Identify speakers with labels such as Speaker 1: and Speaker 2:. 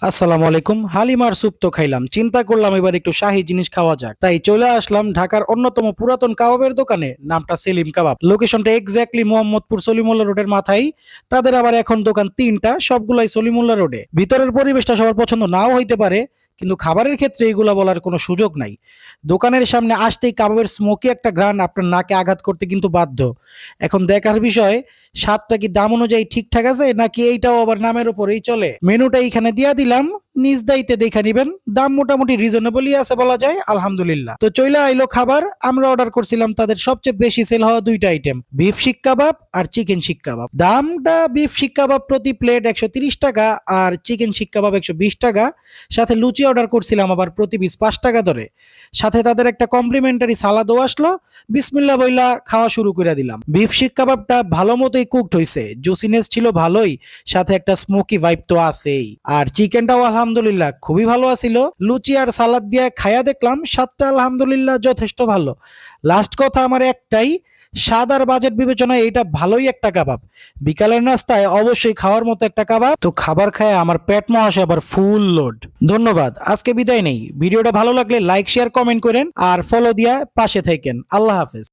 Speaker 1: আসসালামু আলাইকুম। হালিমার স্যুপ তো খাইলাম, চিন্তা করলাম এবার একটু শাহী জিনিস খাওয়া যাক, তাই চলে আসলাম ঢাকার অন্যতম পুরাতন কাবাবের দোকানে, নামটা সেলিম কাবাব। লোকেশনটা এক্স্যাক্টলি মোহাম্মদপুর সলিমুল্লাহ রোডের মাথায়। তাদের আবার এখন দোকান তিনটা, সবগুলাই সলিমুল্লাহ রোডে। ভিতরের পরিবেশটা সবার পছন্দ নাও হইতে পারে, কিন্তু খাবারের ক্ষেত্রে এগুলা বলার কোনো সুযোগ নাই। দোকানের সামনে আসতেই কাবাবের স্মোকি একটা ঘ্রাণ আপনার নাকে আঘাত করতে কিন্তু বাধ্য। এখন দেখার বিষয়, স্বাদটা কি দাম অনুযায়ী ঠিকঠাক আছে নাকি এইটাও আবার নামের উপরেই চলে। মেনুটা এইখানে দিয়া দিলাম, নিজ দায়িত্বে দেখে নিবেন। দাম মোটামুটি রিজনেবলই আছে বলা যায়, আলহামদুলিল্লাহ। তো চইলা আইলো খাবার। আমরা অর্ডার করছিলাম তাদের সবচেয়ে বেশি সেল হওয়া দুইটা আইটেম, বিফ শিক কাবাব আর চিকেন শিক কাবাব। দামটা বিফ শিক কাবাব প্রতি প্লেট 130 টাকা আর চিকেন শিক কাবাব 120 টাকা। সাথে লুচি অর্ডার করছিলাম আবার প্রতি পিস 5 টাকা ধরে। সাথে তাদের একটা কমপ্লিমেন্টারি সালাদও আসলো। বিসমিল্লাহ বইলা খাওয়া শুরু করে দিলাম। বিফ শিক কাবাবটা ভালো মতোই কুকড হইছে, জুসিনেস ছিল ভালোই, সাথে একটা স্মোকি ভাইব তো আছেই। আর চিকেনটাও আলহামদুলিল্লাহ খুবই ভালো আছিল। লুচি আর সালাদ দিয়ে খায়া দেখলাম, স্বাদটা আলহামদুলিল্লাহ যথেষ্ট ভালো। লাস্ট কথা আমার একটাই, স্বাদ আর বাজেট বিবেচনায় এটা ভালোই একটা কাবাব। বিকালের নাস্তায় অবশ্যই খাওয়ার মতো একটা কাবাব। তো খাবার খায় আমার পেট মহাশয় আবার ফুল লোড। ধন্যবাদ, আজকে বিদায় নেই। ভিডিওটা ভালো লাগলে লাইক শেয়ার কমেন্ট করেন আর ফলো দিয়া পাশে থাকেন। আল্লাহ হাফেজ।